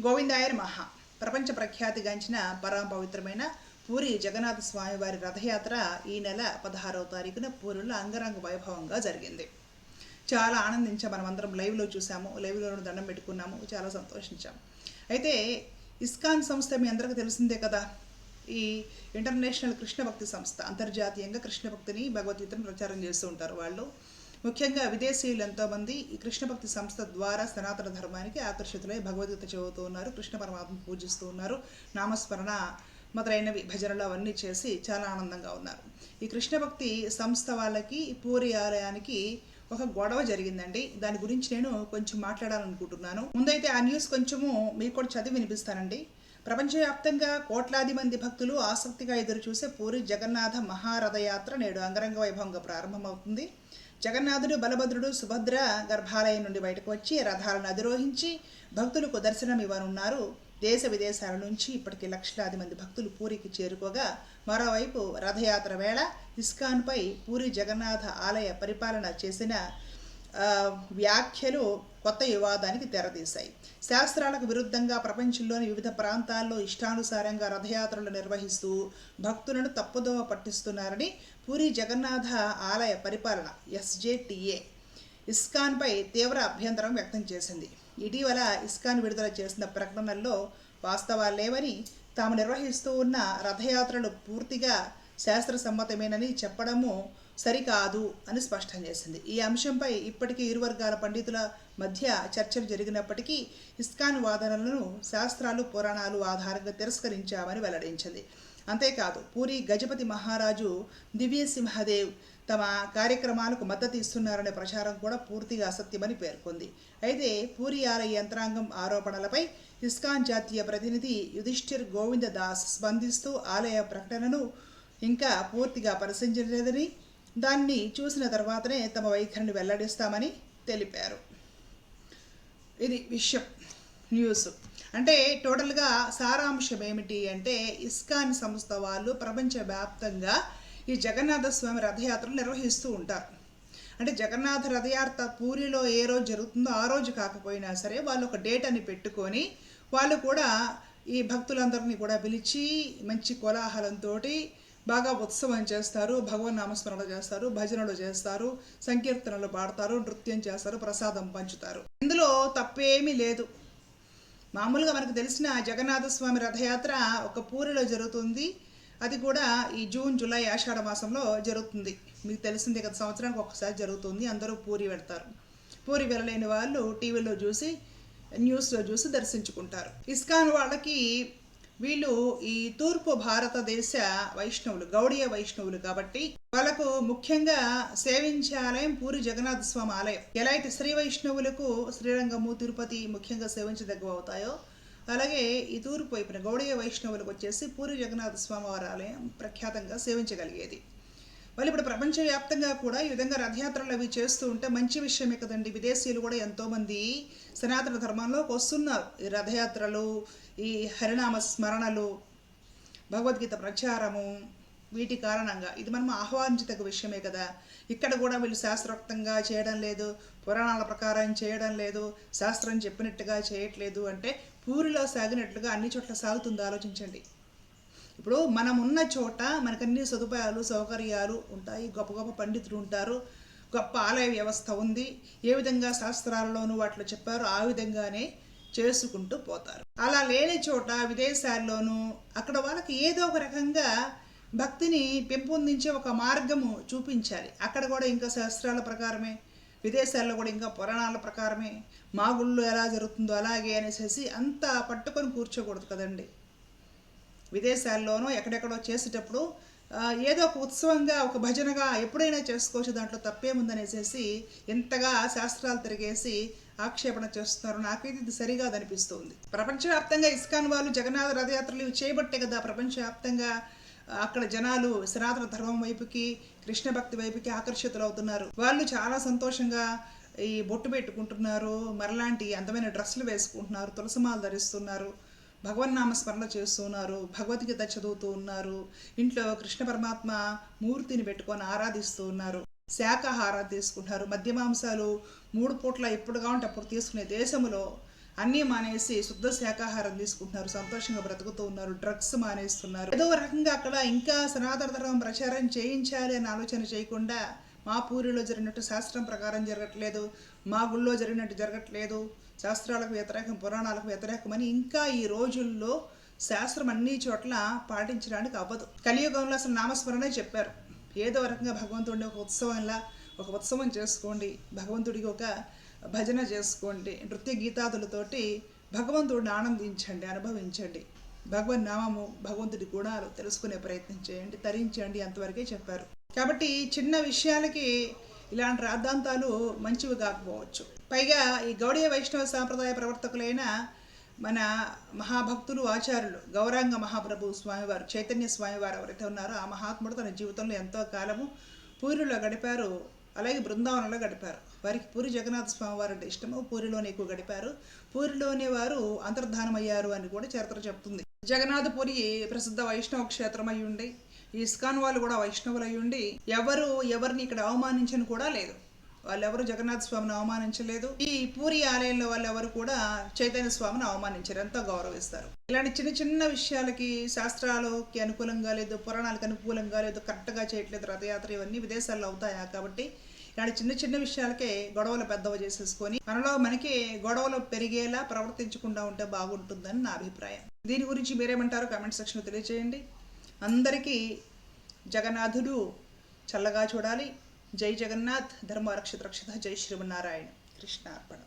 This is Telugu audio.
గోవిందాయ నమః. ప్రపంచ ప్రఖ్యాతిగాంచిన పరమ పవిత్రమైన పూరి జగన్నాథ స్వామి వారి రథయాత్ర ఈ నెల 16వ తారీఖున పూరిలో అంగరంగ వైభవంగా జరిగింది. చాలా ఆనందించాం. మనమందరం లైవ్లో చూసాము, లైవ్లో దండం పెట్టుకున్నాము, చాలా సంతోషించాము. అయితే ఇస్కాన్ సంస్థ మీ అందరికీ తెలిసిందే కదా. ఈ ఇంటర్నేషనల్ కృష్ణ భక్తి సంస్థ అంతర్జాతీయంగా కృష్ణ భక్తిని, భగవద్గీతను ప్రచారం చేస్తూ ఉంటారు. వాళ్ళు ముఖ్యంగా విదేశీయులు ఎంతోమంది ఈ కృష్ణ భక్తి సంస్థ ద్వారా సనాతన ధర్మానికి ఆకర్షితులై భగవద్గీత చదువుతూ ఉన్నారు, కృష్ణ పరమాత్మను పూజిస్తూ ఉన్నారు, నామస్మరణ మొదలైనవి భజనలు అవన్నీ చేసి చాలా ఆనందంగా ఉన్నారు. ఈ కృష్ణ భక్తి సంస్థ వాళ్ళకి పూరి ఆలయానికి ఒక గొడవ జరిగిందండి. దాని గురించి నేను కొంచెం మాట్లాడాలనుకుంటున్నాను. ముందైతే ఆ న్యూస్ కొంచెము మీకు కూడా చదివి వినిపిస్తానండి. ప్రపంచవ్యాప్తంగా కోట్లాది మంది భక్తులు ఆసక్తిగా ఎదురుచూసే పూరి జగన్నాథ మహారథయాత్ర నేడు అంగరంగ వైభవంగా ప్రారంభమవుతుంది. జగన్నాథుడు, బలభద్రుడు, సుభద్ర గర్భాలయం నుండి బయటకు వచ్చి రథాలను అధిరోహించి భక్తులకు దర్శనం ఇవ్వనున్నారు. దేశ విదేశాల నుంచి ఇప్పటికీ లక్షలాది మంది భక్తులు పూరికి చేరుకోగా, మరోవైపు రథయాత్ర వేళ ఇస్కాన్పై పూరి జగన్నాథ ఆలయ పరిపాలన చేసిన వ్యాఖ్యలు కొత్త వివాదానికి తెరతీశాయి. శాస్త్రాలకు విరుద్ధంగా ప్రపంచంలోని వివిధ ప్రాంతాల్లో ఇష్టానుసారంగా రథయాత్రలు నిర్వహిస్తూ భక్తులను తప్పుదోవ పట్టిస్తున్నారని పూరి జగన్నాథ ఆలయ పరిపాలన ఎస్జేటీఏ ఇస్కాన్పై తీవ్ర అభ్యంతరం వ్యక్తం చేసింది. ఇటీవల ఇస్కాన్ విడుదల చేసిన ప్రకటనల్లో వాస్తవాలు లేవని, తాము నిర్వహిస్తూ ఉన్న రథయాత్రలు పూర్తిగా శాస్త్రసమ్మతమేనని చెప్పడము సరికాదు అని స్పష్టం చేసింది. ఈ అంశంపై ఇప్పటికీ ఇరు వర్గాల పండితుల మధ్య చర్చలు జరిగినప్పటికీ ఇస్కాన్ వాదనలను శాస్త్రాలు, పురాణాలు ఆధారంగా తిరస్కరించామని వెల్లడించింది. అంతేకాదు, పూరి గజపతి మహారాజు దివ్యసింహదేవ్ తమ కార్యక్రమాలకు మద్దతు ఇస్తున్నారనే ప్రచారం కూడా పూర్తిగా అసత్యమని పేర్కొంది. అయితే పూరి ఆలయ యంత్రాంగం ఆరోపణలపై ఇస్కాన్ జాతీయ ప్రతినిధి యుధిష్ఠిర్ గోవింద దాస్ స్పందిస్తూ ఆలయ ప్రకటనను ఇంకా పూర్తిగా పరిశీలించలేదని, దాన్ని చూసిన తర్వాతనే తమ వైఖరిని వెల్లడిస్తామని తెలిపారు. ఇది విషయం, న్యూస్. అంటే టోటల్గా సారాంశం ఏమిటి అంటే, ఇస్కాన్ సంస్థ వాళ్ళు ప్రపంచవ్యాప్తంగా ఈ జగన్నాథ స్వామి రథయాత్రలు నిర్వహిస్తూ ఉంటారు. అంటే జగన్నాథ రథయాత్ర పూరిలో ఏ రోజు జరుగుతుందో ఆ రోజు కాకపోయినా సరే వాళ్ళు ఒక డేట్ అని పెట్టుకొని వాళ్ళు కూడా ఈ భక్తులందరినీ కూడా పిలిచి మంచి కోలాహలంతో బాగా ఉత్సవం చేస్తారు, భగవన్ నామస్మరణ చేస్తారు, భజనలు చేస్తారు, సంకీర్తనలు పాడతారు, నృత్యం చేస్తారు, ప్రసాదం పంచుతారు. ఇందులో తప్పేమీ లేదు. మామూలుగా మనకు తెలిసిన జగన్నాథ స్వామి రథయాత్ర ఒక పూరిలో జరుగుతుంది. అది కూడా ఈ జూన్, జూలై, ఆషాఢ మాసంలో జరుగుతుంది. మీకు తెలిసిందే కదా, సంవత్సరానికి ఒకసారి జరుగుతుంది. అందరూ పూరి వెళ్తారు. పూరి వెళ్ళలేని వాళ్ళు టీవీలో చూసి, న్యూస్లో చూసి దర్శించుకుంటారు. ఇస్కాన్ వాళ్ళకి వీళ్ళు ఈ తూర్పు భారతదేశ వైష్ణవులు, గౌడీయ వైష్ణవులు కాబట్టి వాళ్ళకు ముఖ్యంగా సేవించే ఆలయం పూరి జగన్నాథ స్వామి ఆలయం. ఎలా అయితే శ్రీ వైష్ణవులకు శ్రీరంగము, తిరుపతి ముఖ్యంగా సేవించదగ్గ అవుతాయో, అలాగే ఈ తూర్పు వైపున గౌడీయ వైష్ణవులకు వచ్చేసి పూరి జగన్నాథ స్వామి వారి ఆలయం ప్రఖ్యాతంగా సేవించగలిగేది. వాళ్ళు ఇప్పుడు ప్రపంచవ్యాప్తంగా కూడా ఈ విధంగా రథయాత్రలు అవి చేస్తూ ఉంటే మంచి విషయమే కదండి. విదేశీయులు కూడా ఎంతోమంది సనాతన ధర్మంలోకి వస్తున్నారు. ఈ రథయాత్రలు, ఈ హరినామ స్మరణలు, భగవద్గీత ప్రచారము, వీటి కారణంగా ఇది మనం ఆహ్వానించదగ్గ విషయమే కదా. ఇక్కడ కూడా వీళ్ళు శాస్త్రోక్తంగా చేయడం లేదు, పురాణాల ప్రకారం చేయడం లేదు, శాస్త్రం చెప్పినట్టుగా చేయట్లేదు అంటే పూరిలో సాగినట్లుగా అన్ని చోట్ల సాగుతుందో ఆలోచించండి. ఇప్పుడు మనం ఉన్న చోట మనకన్ని సదుపాయాలు, సౌకర్యాలు ఉంటాయి, గొప్ప గొప్ప పండితులు ఉంటారు, గొప్ప ఆలయ వ్యవస్థ ఉంది. ఏ విధంగా శాస్త్రాలలోనూ వాటిలో చెప్పారో ఆ విధంగానే చేసుకుంటూ పోతారు. అలా లేని చోట విదేశాల్లోనూ అక్కడ వాళ్ళకి ఏదో ఒక రకంగా భక్తిని పెంపొందించే ఒక మార్గము చూపించాలి. అక్కడ కూడా ఇంకా శాస్త్రాల ప్రకారమే, విదేశాల్లో కూడా ఇంకా పురాణాల ప్రకారమే, మా గుళ్ళు ఎలా జరుగుతుందో అలాగే అనేసి అంతా పట్టుకొని కూర్చోకూడదు కదండి. విదేశాల్లోనూ ఎక్కడెక్కడో చేసేటప్పుడు ఏదో ఒక ఉత్సవంగా, ఒక భజనగా ఎప్పుడైనా చేసుకోవచ్చు, దాంట్లో తప్పేముందనేసి ఎంతగా శాస్త్రాలు తిరిగేసి ఆక్షేపణ చేస్తున్నారు. నాకైతే ఇది సరిగా అనిపిస్తుంది. ప్రపంచవ్యాప్తంగా ఇస్కాన్ వాళ్ళు జగన్నాథ రథయాత్రలు ఇవి చేయబట్టే కదా ప్రపంచవ్యాప్తంగా అక్కడ జనాలు సనాతన ధర్మం వైపుకి, కృష్ణ భక్తి వైపుకి ఆకర్షితులు అవుతున్నారు. వాళ్ళు చాలా సంతోషంగా ఈ బొట్టు పెట్టుకుంటున్నారు, మరలాంటి అందమైన డ్రెస్సులు వేసుకుంటున్నారు, తులసిమాలు ధరిస్తున్నారు, భగవన్నామ స్మరణ చేస్తున్నారు, భగవద్గీత చదువుతూ ఉన్నారు, ఇంట్లో కృష్ణ పరమాత్మ మూర్తిని పెట్టుకొని ఆరాధిస్తూ ఉన్నారు, శాకాహారం తీసుకుంటున్నారు, మద్యమాంసాలు 3 పూట్ల ఎప్పుడు కావాలంటే అప్పుడు తీసుకునే దేశంలో అన్నీ మానేసి శుద్ధ శాకాహారం తీసుకుంటున్నారు, సంతోషంగా బ్రతుకుతూ ఉన్నారు, డ్రగ్స్ మానేస్తున్నారు. ఏదో రకంగా అక్కడ ఇంకా సనాతన ధర్మం ప్రచారం చేయించాలి అని ఆలోచన చేయకుండా మా పూరిలో జరిగినట్టు శాస్త్రం ప్రకారం జరగట్లేదు, మా గుళ్ళో జరిగినట్టు జరగట్లేదు, శాస్త్రాలకు వ్యతిరేకం, పురాణాలకు వ్యతిరేకమని ఇంకా ఈ రోజుల్లో శాస్త్రం అన్ని చోట్ల పాటించడానికి అవ్వదు. కలియుగంలో అసలు నామస్మరణే చెప్పారు. ఏదో రకంగా భగవంతుడిని ఒక ఉత్సవంలా ఒక ఉత్సవం చేసుకోండి, భగవంతుడికి ఒక భజన చేసుకోండి, నృత్య గీతాదులతోటి భగవంతుడిని ఆనందించండి, అనుభవించండి, భగవన్ నామము, భగవంతుడి గుణాలు తెలుసుకునే ప్రయత్నం చేయండి, తరించండి, అంతవరకే చెప్పారు. కాబట్టి చిన్న విషయాలకి ఇలాంటి రాద్ధాంతాలు మంచివి కాకపోవచ్చు. పైగా ఈ గౌడీయ వైష్ణవ సాంప్రదాయ ప్రవర్తకులైన మన మహాభక్తులు, ఆచార్యులు గౌరాంగ మహాప్రభు స్వామివారు, చైతన్య స్వామివారు ఎవరైతే ఉన్నారో ఆ మహాత్ముడు తన జీవితంలో ఎంతో కాలము పూరిలో గడిపారు, అలాగే బృందావనంలో గడిపారు. వారికి పూరి జగన్నాథ స్వామి వారు అంటే ఇష్టము, పూరిలోనే ఎక్కువ గడిపారు, పూరిలోనే వారు అంతర్ధానమయ్యారు అని కూడా చరిత్ర చెప్తుంది. జగన్నాథపురి ప్రసిద్ధ వైష్ణవ క్షేత్రం అయి ఉండి, ఈ ఇస్కాన్ వాళ్ళు కూడా వైష్ణవులు అయి ఉండి ఎవరిని ఇక్కడ అవమానించని కూడా లేదు. వాళ్ళెవరు జగన్నాథ స్వామిని అవమానించలేదు. ఈ పూరి ఆలయంలో వాళ్ళెవరు కూడా చైతన్య స్వామిని అవమానించారు, ఎంతో గౌరవిస్తారు. ఇలాంటి చిన్న చిన్న విషయాలకి శాస్త్రాలకి అనుకూలంగా లేదు, పురాణాలకు అనుకూలంగా లేదు, కరెక్ట్గా చేయట్లేదు రథయాత్ర, ఇవన్నీ విదేశాల్లో అవుతాయా. కాబట్టి ఇలాంటి చిన్న చిన్న విషయాలకే గొడవలు పెద్దవ చేసేసుకొని మనకి గొడవలు పెరిగేలా ప్రవర్తించకుండా ఉంటే బాగుంటుందని నా అభిప్రాయం. దీని గురించి మీరేమంటారో కామెంట్ సెక్షన్లో తెలియజేయండి. అందరికీ జగన్నాథుడు చల్లగా చూడాలి. జై జగన్నాథ్, ధర్మ రక్షిత రక్షిత, జై శ్రీమన్నారాయణ. కృష్ణార్పణ.